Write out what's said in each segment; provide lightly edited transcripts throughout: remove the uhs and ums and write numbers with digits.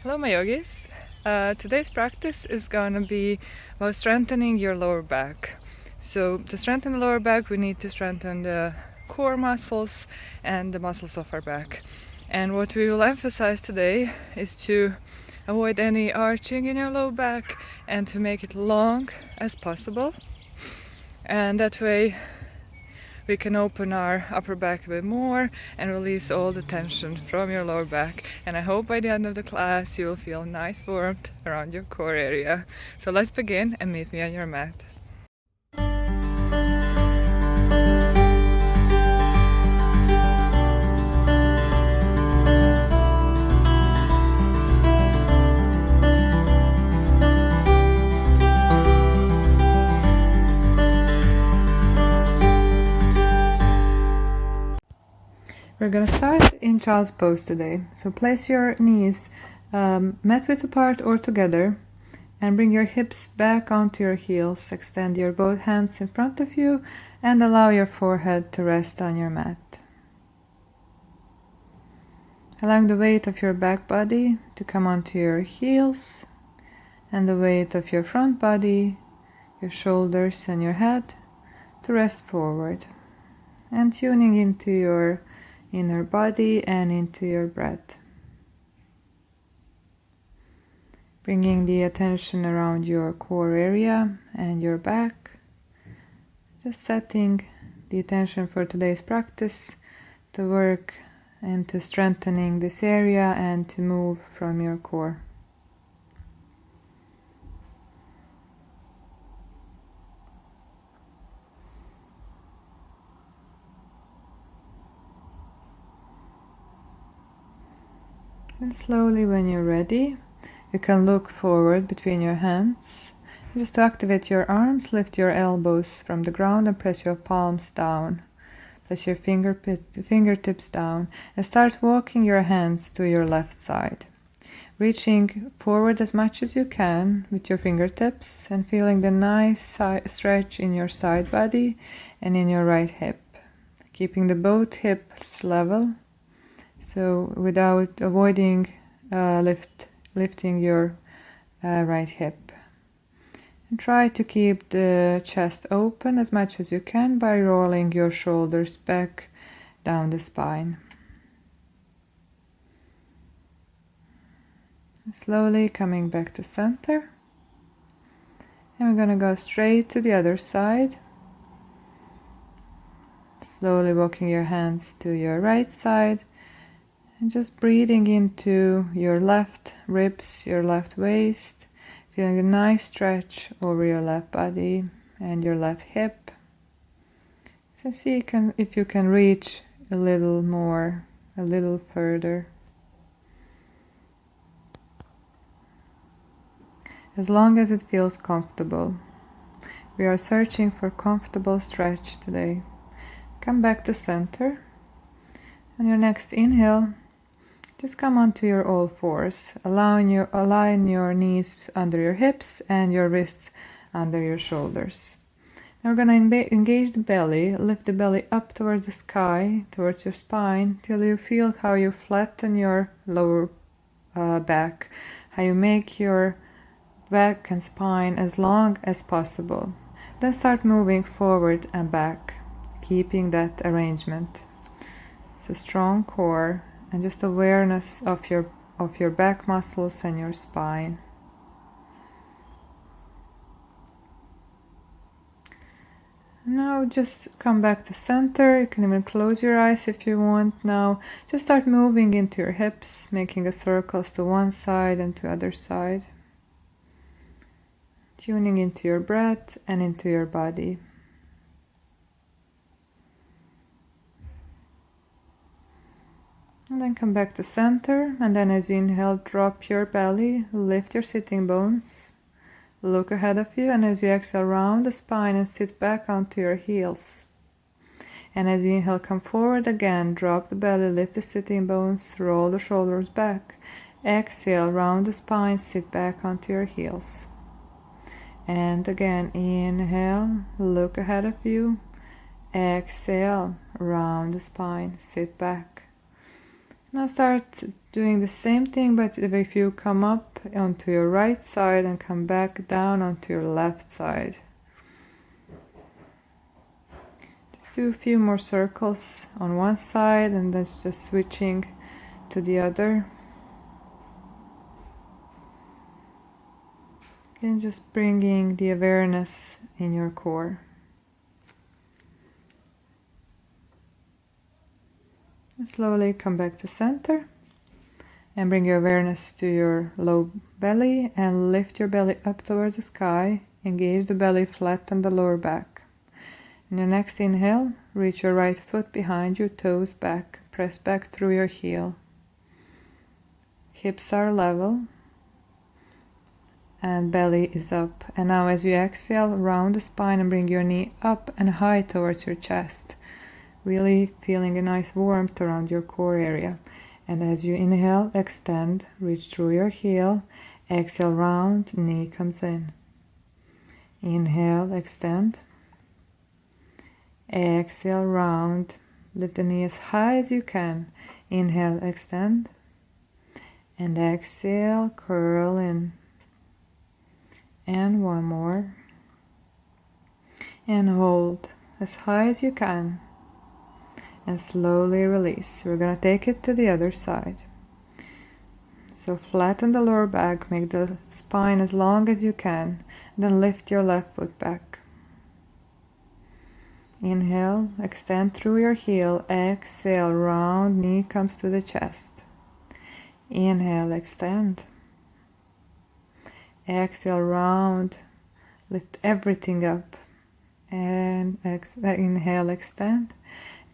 Hello my yogis. Today's practice is gonna be about strengthening your lower back. So to strengthen the lower back we need to strengthen the core muscles and the muscles of our back. And what we will emphasize today is to avoid any arching in your lower back and to make it long as possible. And that way we can open our upper back a bit more and release all the tension from your lower back. And I hope by the end of the class you will feel nice warmth around your core area. So let's begin and meet me on your mat. We're going to start in child's pose today. So place your knees mat width apart or together and bring your hips back onto your heels. Extend your both hands in front of you and allow your forehead to rest on your mat. Allowing the weight of your back body to come onto your heels and the weight of your front body, your shoulders and your head to rest forward. And tuning into your inner body and into your breath. Bringing the attention around your core area and your back. Just setting the attention for today's practice to work and to strengthening this area and to move from your core. And slowly, when you're ready, you can look forward between your hands. Just to activate your arms, lift your elbows from the ground and press your palms down. Press your fingertips down and start walking your hands to your left side. Reaching forward as much as you can with your fingertips and feeling the nice stretch in your side body and in your right hip. Keeping the both hips level. So without avoiding lifting your right hip. And try to keep the chest open as much as you can by rolling your shoulders back down the spine. Slowly coming back to center. And we're going to go straight to the other side. Slowly walking your hands to your right side. And just breathing into your left ribs, your left waist, feeling a nice stretch over your left body and your left hip. So see if you can reach a little more, a little further. As long as it feels comfortable. We are searching for comfortable stretch today. Come back to center. On your next inhale, just come onto your all fours, align your knees under your hips and your wrists under your shoulders. Now we're going to engage the belly, lift the belly up towards the sky, towards your spine, till you feel how you flatten your lower back, how you make your back and spine as long as possible. Then start moving forward and back, keeping that arrangement. So strong core. And just awareness of your back muscles and your spine. Now just come back to center. You can even close your eyes if you want. Now just start moving into your hips, making a circles to one side and to other side. Tuning into your breath and into your body. And then come back to center, and then as you inhale, drop your belly, lift your sitting bones, look ahead of you, and as you exhale, round the spine and sit back onto your heels. And as you inhale, come forward again, drop the belly, lift the sitting bones, roll the shoulders back, exhale, round the spine, sit back onto your heels. And again, inhale, look ahead of you, exhale, round the spine, sit back. Now start doing the same thing, but if you come up onto your right side and come back down onto your left side. Just do a few more circles on one side and then just switching to the other. And just bringing the awareness in your core. And slowly come back to center and bring your awareness to your low belly and lift your belly up towards the sky. Engage the belly, flatten the lower back. In your next inhale, reach your right foot behind you, toes back, press back through your heel. Hips are level and belly is up. And now as you exhale, round the spine and bring your knee up and high towards your chest. Really feeling a nice warmth around your core area. And as you inhale, extend, reach through your heel. Exhale, round, knee comes in. Inhale, extend. Exhale, round. Lift the knee as high as you can. Inhale, extend. And exhale, curl in. And one more. And hold as high as you can. And slowly release. We're going to take it to the other side. So flatten the lower back, make the spine as long as you can. Then lift your left foot back. Inhale, extend through your heel. Exhale, round, knee comes to the chest. Inhale, extend. Exhale, round, lift everything up. And inhale, extend.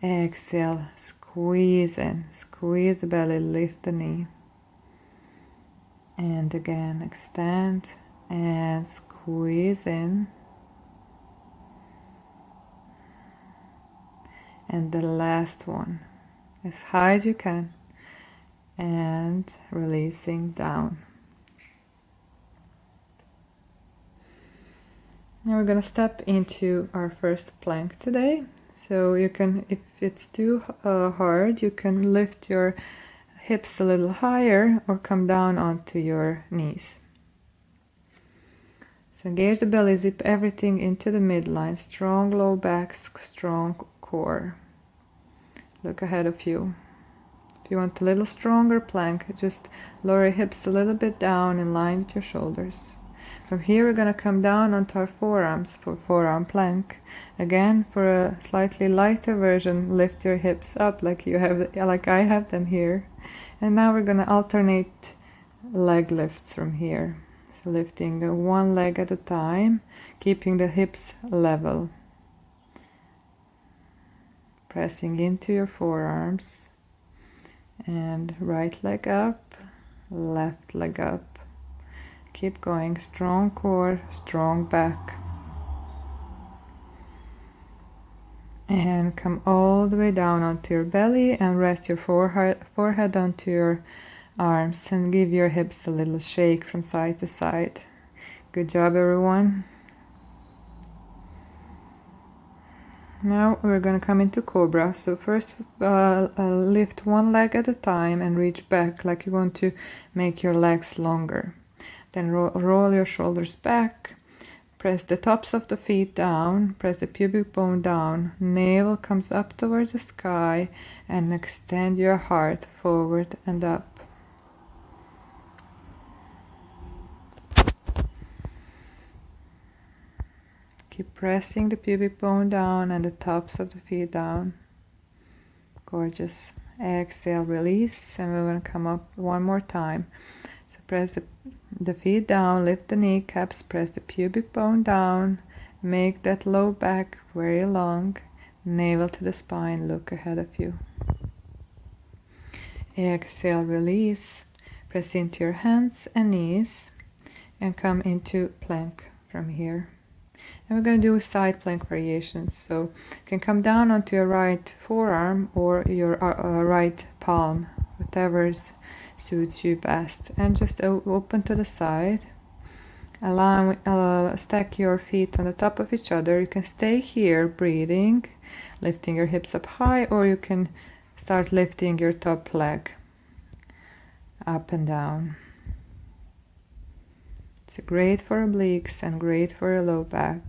Exhale, squeeze in, squeeze the belly, lift the knee. And again, extend and squeeze in. And the last one, as high as you can, and releasing down. Now we're going to step into our first plank today. So you can, if it's too hard, you can lift your hips a little higher or come down onto your knees. So engage the belly, zip everything into the midline, strong low back, strong core. Look ahead of you. If you want a little stronger plank, just lower your hips a little bit down in line with your shoulders. From here we're going to come down onto our forearms for forearm plank. Again, for a slightly lighter version, lift your hips up like I have them here. And now we're going to alternate leg lifts from here. So lifting one leg at a time, keeping the hips level. Pressing into your forearms. And right leg up, left leg up. Keep going, strong core, strong back. And come all the way down onto your belly and rest your forehead onto your arms and give your hips a little shake from side to side. Good job, everyone. Now we're going to come into Cobra. So first lift one leg at a time and reach back like you want to make your legs longer. Then roll your shoulders back, press the tops of the feet down, press the pubic bone down, navel comes up towards the sky, and extend your heart forward and up. Keep pressing the pubic bone down and the tops of the feet down. Gorgeous. Exhale, release, and we're going to come up one more time. So press the feet down, lift the kneecaps, press the pubic bone down, make that low back very long, navel to the spine, look ahead of you. Exhale, release, press into your hands and knees, and come into plank from here. And we're going to do side plank variations, so you can come down onto your right forearm or your right palm, whatever suits you best, and just open to the side. Stack your feet on the top of each other. You can stay here breathing, lifting your hips up high, or you can start lifting your top leg. up and down. It's great for obliques and great for your low back.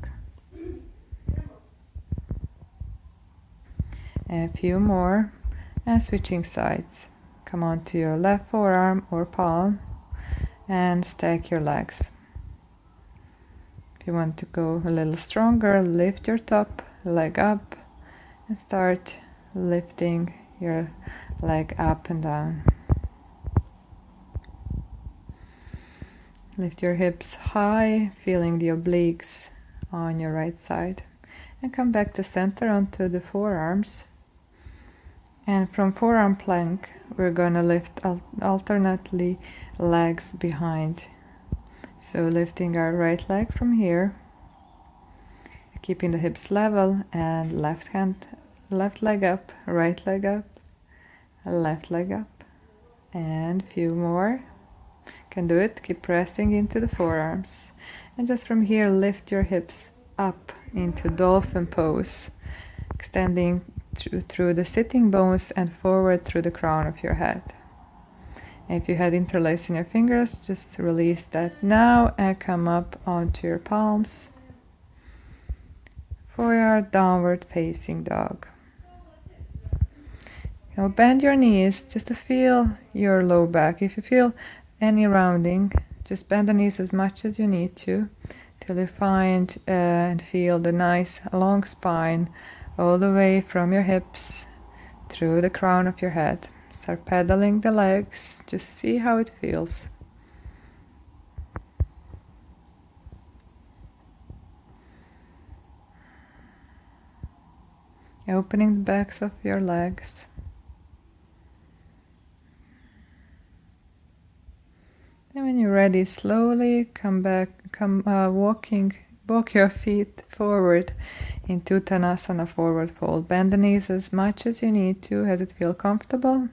And a few more, and switching sides. Come onto your left forearm or palm and stack your legs. If you want to go a little stronger, lift your top leg up and start lifting your leg up and down. Lift your hips high, feeling the obliques on your right side. And come back to center onto the forearms. And from forearm plank, we're going to lift alternately legs behind. So lifting our right leg from here, keeping the hips level, and left leg up, right leg up, left leg up, and a few more. Can do it. Keep pressing into the forearms, and just from here lift your hips up into Dolphin Pose, extending through the sitting bones and forward through the crown of your head. And if you had interlaced in your fingers, just release that now and come up onto your palms for your downward facing dog. Now bend your knees just to feel your low back. If you feel any rounding, just bend the knees as much as you need to till you find and feel the nice long spine all the way from your hips through the crown of your head. Start pedaling the legs, just see how it feels. Opening the backs of your legs. And when you're ready, slowly walk your feet forward into Uttanasana, forward fold. Bend the knees as much as you need to, as it feels comfortable.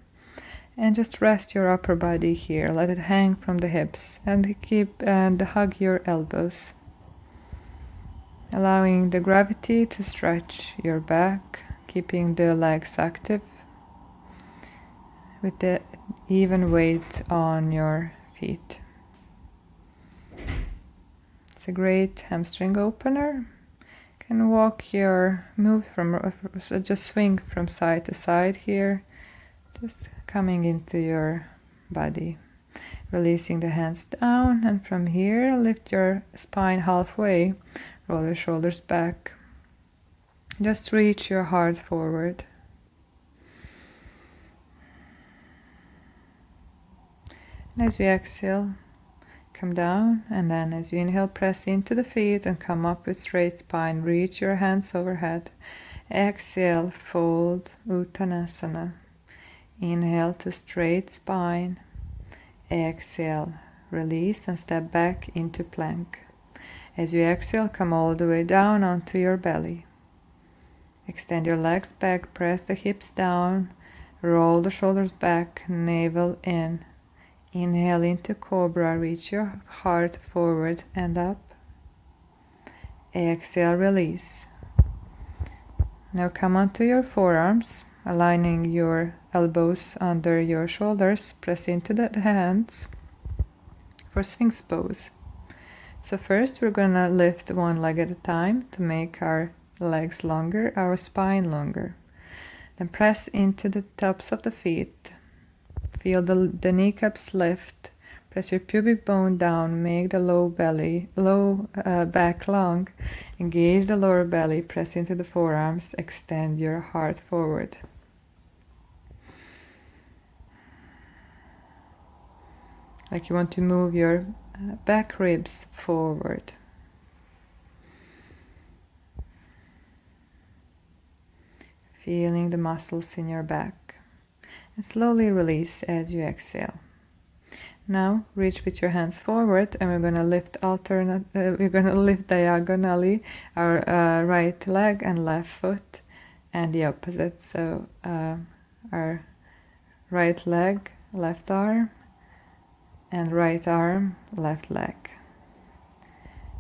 And just rest your upper body here. Let it hang from the hips and hug your elbows. Allowing the gravity to stretch your back, keeping the legs active with the even weight on your feet. It's a great hamstring opener. Can just swing from side to side here, just coming into your body. Releasing the hands down, and from here lift your spine halfway, roll your shoulders back. Just reach your heart forward. And as you exhale, come down, and then as you inhale, press into the feet and come up with straight spine. Reach your hands overhead. Exhale, fold, Uttanasana. Inhale to straight spine. Exhale, release and step back into plank. As you exhale, come all the way down onto your belly. Extend your legs back, press the hips down, roll the shoulders back, navel in. Inhale into Cobra, reach your heart forward and up. Exhale, release. Now come onto your forearms, aligning your elbows under your shoulders. Press into the hands for Sphinx pose. So first we're gonna lift one leg at a time to make our legs longer, our spine longer. Then press into the tops of the feet. Feel the kneecaps lift. Press your pubic bone down. Make the low back long. Engage the lower belly. Press into the forearms. Extend your heart forward. Like you want to move your back ribs forward. Feeling the muscles in your back. And slowly release as you exhale. Now reach with your hands forward, and we're gonna lift diagonally our right leg and left foot, and the opposite. So our right leg, left arm, and right arm, left leg.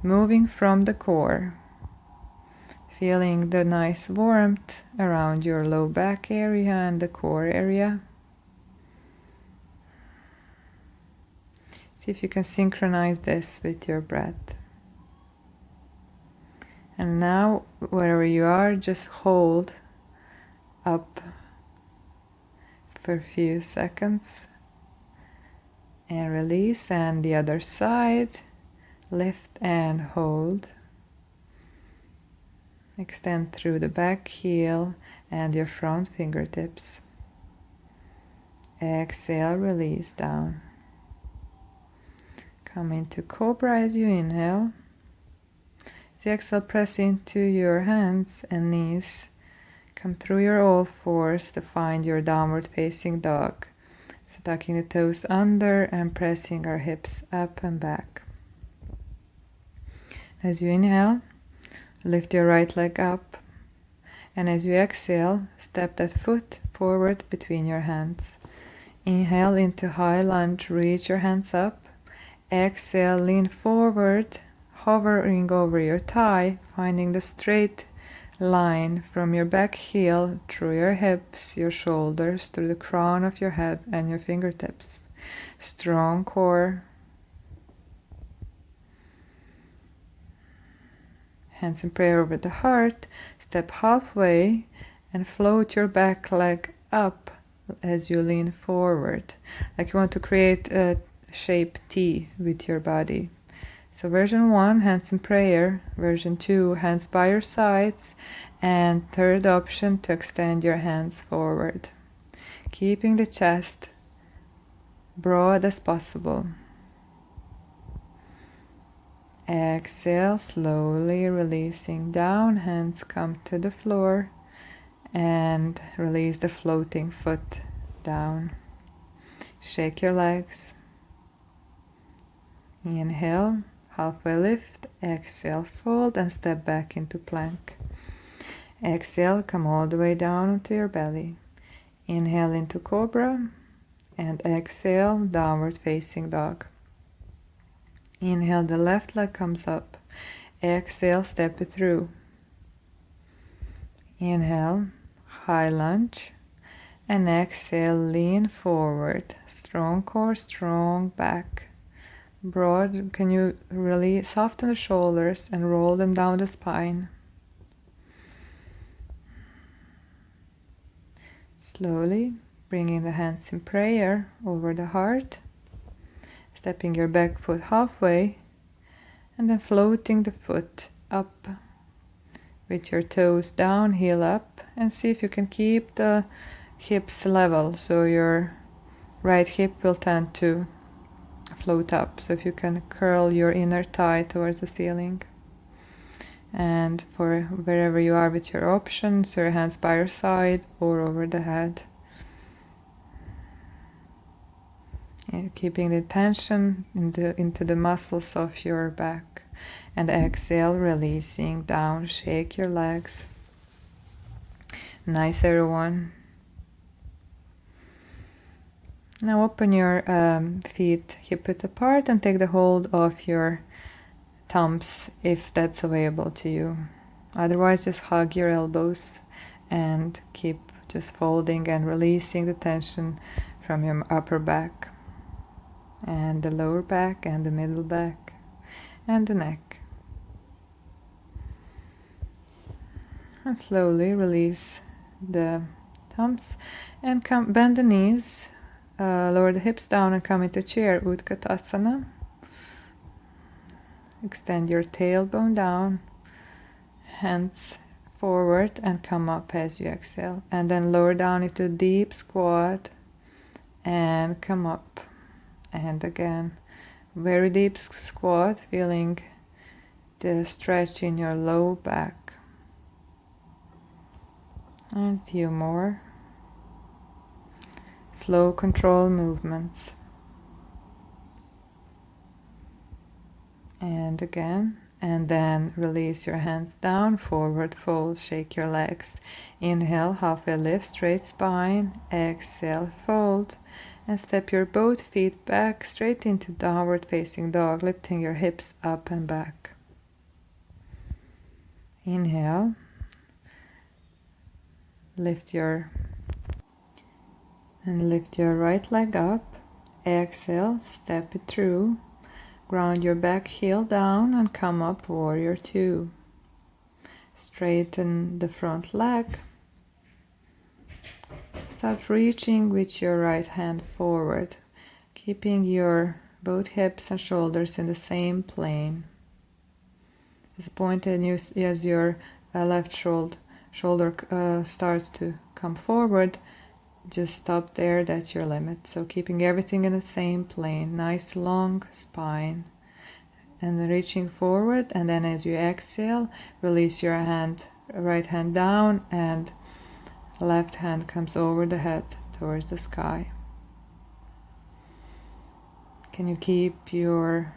Moving from the core. Feeling the nice warmth around your low back area and the core area. See if you can synchronize this with your breath. And now, wherever you are, just hold up for a few seconds and release. And the other side, lift and hold. Extend through the back heel and your front fingertips. Exhale, release down. Come into Cobra as you inhale. As you exhale, press into your hands and knees. Come through your all fours to find your downward facing dog. So tucking the toes under and pressing our hips up and back. As you inhale, lift your right leg up. And as you exhale, step that foot forward between your hands. Inhale into high lunge, reach your hands up. Exhale, lean forward, hovering over your thigh, finding the straight line from your back heel through your hips, your shoulders, through the crown of your head and your fingertips. Strong core. Hands in prayer over the heart. Step halfway and float your back leg up as you lean forward, like you want to create a shape T with your body. So version 1, hands in prayer. Version 2, hands by your sides. And third option, to extend your hands forward, keeping the chest broad as possible. Exhale, slowly releasing down, hands come to the floor, and release the floating foot down. Shake your legs. Inhale, halfway lift. Exhale, fold and step back into plank. Exhale, come all the way down onto your belly. Inhale into Cobra, and exhale, downward facing dog. Inhale, the left leg comes up. Exhale, step it through. Inhale, high lunge. And exhale, lean forward. Strong core, strong back. Broad, can you really soften the shoulders and roll them down the spine. Slowly, bringing the hands in prayer over the heart. Stepping your back foot halfway and then floating the foot up with your toes down, heel up, and see if you can keep the hips level, so your right hip will tend to float up. So if you can curl your inner thigh towards the ceiling. And for wherever you are with your options, your hands by your side or over the head. And keeping the tension into the muscles of your back. And exhale, releasing down. Shake your legs. Nice, everyone. Now open your feet hip-width apart and take the hold of your thumbs if that's available to you. Otherwise, just hug your elbows and keep just folding and releasing the tension from your upper back and the lower back and the middle back and the neck. And slowly release the thumbs and bend the knees, lower the hips down and come into chair, Utkatasana. Extend your tailbone down, hands forward and come up as you exhale. And then lower down into a deep squat and come up. And again, very deep squat, feeling the stretch in your low back. And a few more. Slow, controlled movements. And again, and then release your hands down, forward fold, shake your legs. Inhale, halfway lift, straight spine. Exhale, fold, and step your both feet back straight into downward facing dog, lifting your hips up and back. Inhale, lift your right leg up. exhale, step it through. Ground your back heel down and come up, warrior two. Straighten the front leg. Start reaching with your right hand forward, keeping your both hips and shoulders in the same plane. At the point as your left shoulder starts to come forward, just stop there, that's your limit. So keeping everything in the same plane, nice long spine. And reaching forward, and then as you exhale, release your right hand down, and left hand comes over the head towards the sky. Can you keep your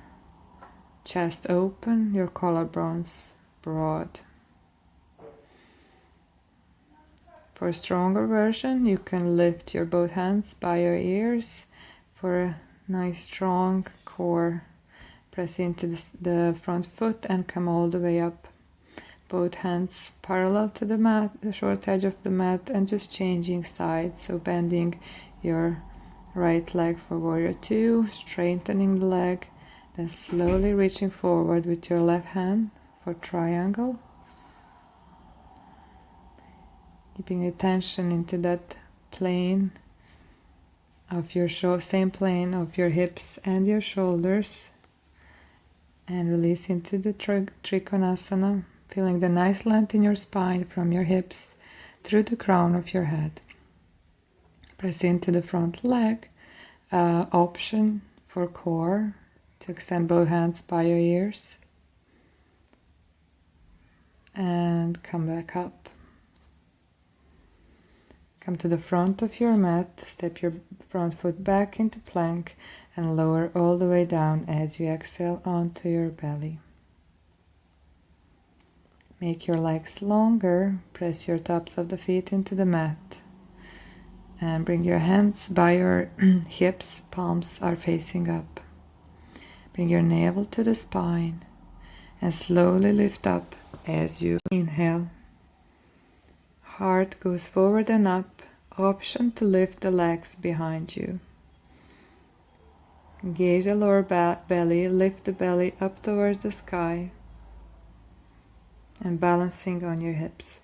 chest open, your collarbones broad? For a stronger version, you can lift your both hands by your ears for a nice strong core. Press into the front foot and come all the way up. Both hands parallel to the mat, the short edge of the mat, and just changing sides. So bending your right leg for warrior two, straightening the leg, then slowly reaching forward with your left hand for triangle. Keeping attention into that plane of your same plane of your hips and your shoulders. And release into the Trikonasana, feeling the nice length in your spine from your hips through the crown of your head. Press into the front leg, option for core to extend both hands by your ears. And come back up. Come to the front of your mat, step your front foot back into plank and lower all the way down as you exhale onto your belly. Make your legs longer, press your tops of the feet into the mat and bring your hands by your hips, palms are facing up. Bring your navel to the spine and slowly lift up as you inhale. Heart goes forward and up, option to lift the legs behind you. Engage the lower belly, lift the belly up towards the sky and balancing on your hips.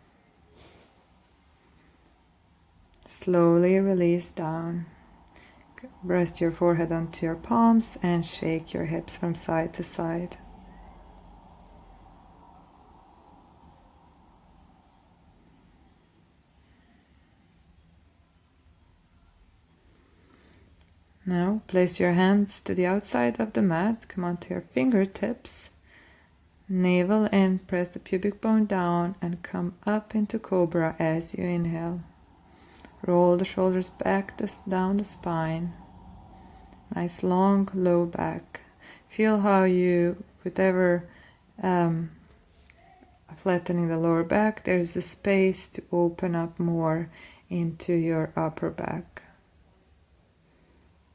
Slowly release down. Rest your forehead onto your palms and shake your hips from side to side. Now place your hands to the outside of the mat, come onto your fingertips, navel in, press the pubic bone down and come up into Cobra as you inhale. Roll the shoulders back, down the spine, nice long low back. Feel how you, whatever flattening the lower back, there's a space to open up more into your upper back.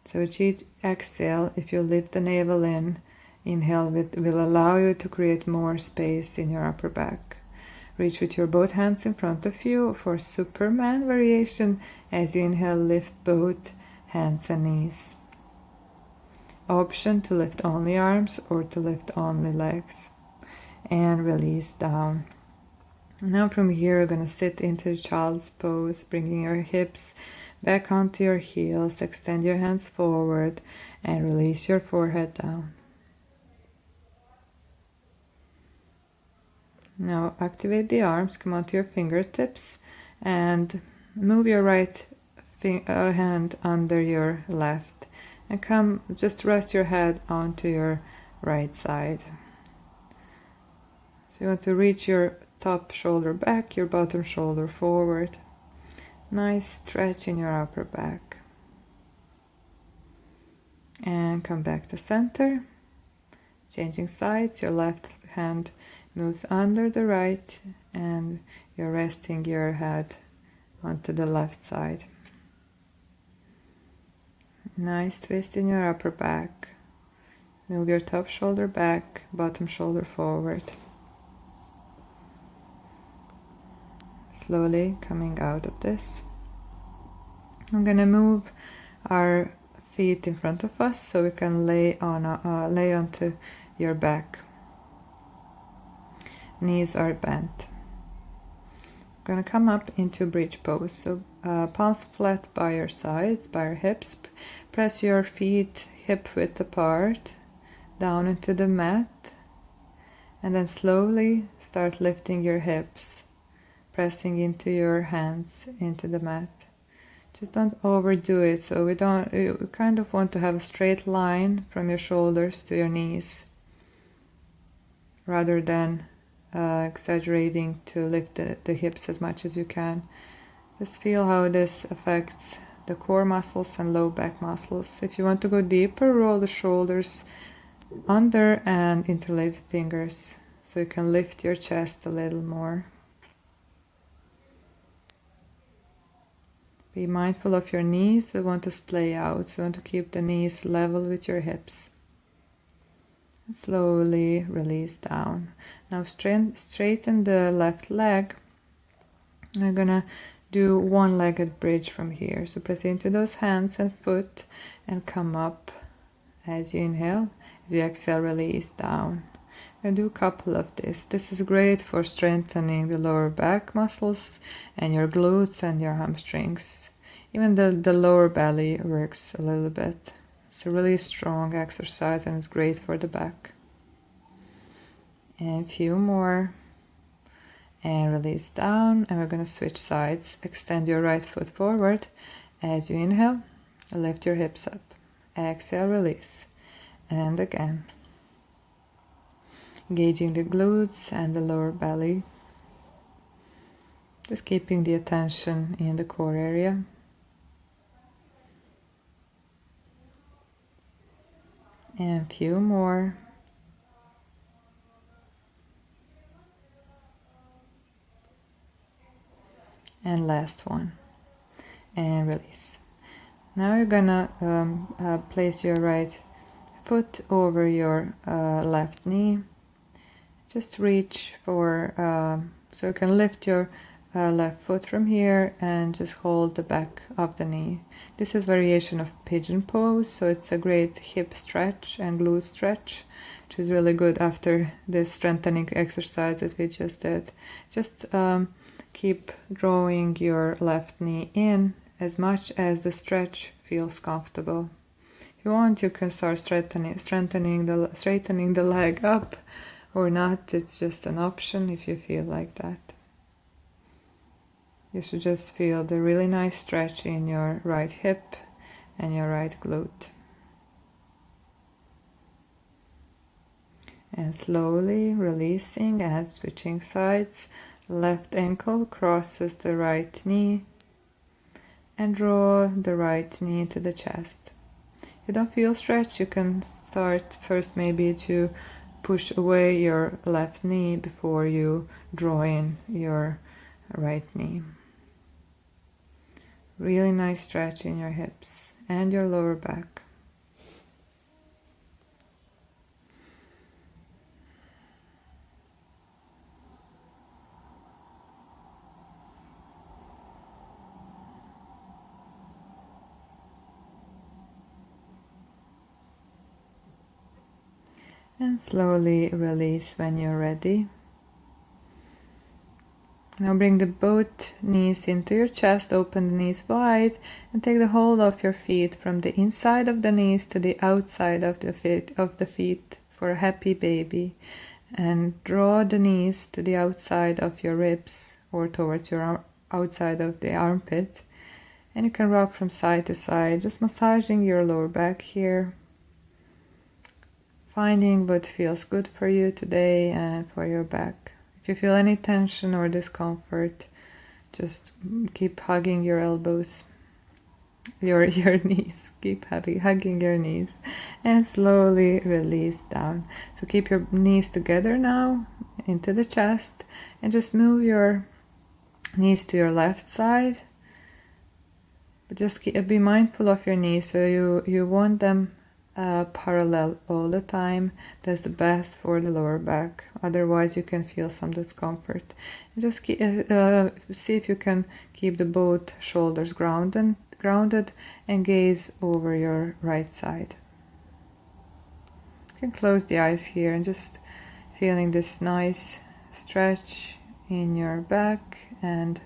So each exhale, if you lift the navel in, inhale will allow you to create more space in your upper back. Reach with your both hands in front of you for Superman variation. As you inhale, lift both hands and knees. Option to lift only arms or to lift only legs. And release down. Now from here, you're going to sit into child's pose, bringing your hips back onto your heels, extend your hands forward and release your forehead down. Now activate the arms, come onto your fingertips and move your right hand under your left and just rest your head onto your right side. So you want to reach your top shoulder back, your bottom shoulder forward. Nice stretch in your upper back. And come back to center. Changing sides, your left hand moves under the right and you're resting your head onto the left side. Nice twist in your upper back. Move your top shoulder back, bottom shoulder forward. Slowly coming out of this. I'm going to move our feet in front of us so we can lay onto your back. Knees are bent. Gonna come up into bridge pose. So palms flat by your sides, by your hips. Press your feet hip width apart down into the mat, and then slowly start lifting your hips, pressing into your hands into the mat. Just don't overdo it. So you kind of want to have a straight line from your shoulders to your knees rather than exaggerating to lift the hips as much as you can. Just feel how this affects the core muscles and low back muscles. If you want to go deeper, roll the shoulders under and interlace the fingers so you can lift your chest a little more. Be mindful of your knees. They want to splay out, so you want to keep the knees level with your hips. And slowly release down. Now straighten the left leg. I'm gonna do one-legged bridge from here. So press into those hands and foot and come up as you inhale. As you exhale, release down. And do a couple of this. This is great for strengthening the lower back muscles and your glutes and your hamstrings. Even the lower belly works a little bit. It's a really strong exercise and it's great for the back. And a few more. And release down. And we're going to switch sides. Extend your right foot forward. As you inhale, lift your hips up. Exhale, release. And again. Engaging the glutes and the lower belly. Just keeping the attention in the core area. And a few more. And last one. And release. Now you're gonna place your right foot over your left knee. Just reach for, so you can lift your left foot from here and just hold the back of the knee. This is variation of pigeon pose, so it's a great hip stretch and glute stretch, which is really good after the strengthening exercises we just did. Just keep drawing your left knee in as much as the stretch feels comfortable. If you want, you can start straightening the leg up or not. It's just an option if you feel like that. You should just feel the really nice stretch in your right hip and your right glute. And slowly releasing and switching sides. Left ankle crosses the right knee and draw the right knee to the chest. If you don't feel stretch, you can start first maybe to push away your left knee before you draw in your right knee. Really nice stretch in your hips and your lower back. And slowly release when you're ready. Now bring the both knees into your chest, open the knees wide, and take the hold of your feet from the inside of the knees to the outside of the feet for a happy baby. And draw the knees to the outside of your ribs or towards your outside of the armpit. And you can rock from side to side, just massaging your lower back here. Finding what feels good for you today and for your back. If you feel any tension or discomfort, just keep hugging your elbows, your knees. Keep hugging your knees and slowly release down. So keep your knees together now into the chest and just move your knees to your left side. But just be mindful of your knees, so you want them parallel all the time. That's the best for the lower back. Otherwise you can feel some discomfort. And just see if you can keep the both shoulders grounded grounded and gaze over your right side. You can close the eyes here and just feeling this nice stretch in your back and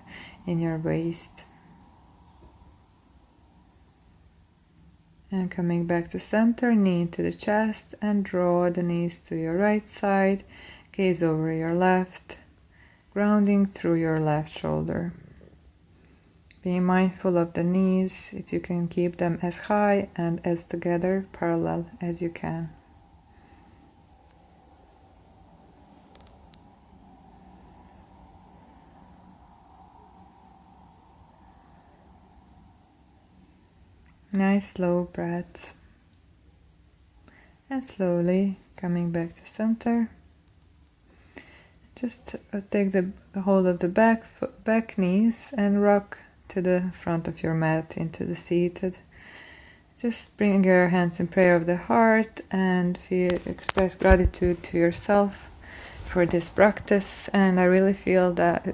in your waist. And coming back to center, knee into the chest and draw the knees to your right side, gaze over your left, grounding through your left shoulder. Being mindful of the knees, if you can keep them as high and as together, parallel as you can. Nice slow breaths. And slowly coming back to center. Just take the hold of the back knees and rock to the front of your mat into the seated. Just bring your hands in prayer of the heart and express gratitude to yourself for this practice. And I really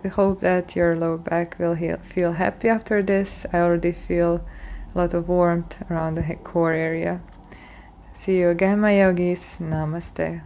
hope that your low back will feel happy after this. I already feel a lot of warmth around the core area. See you again, my yogis. Namaste.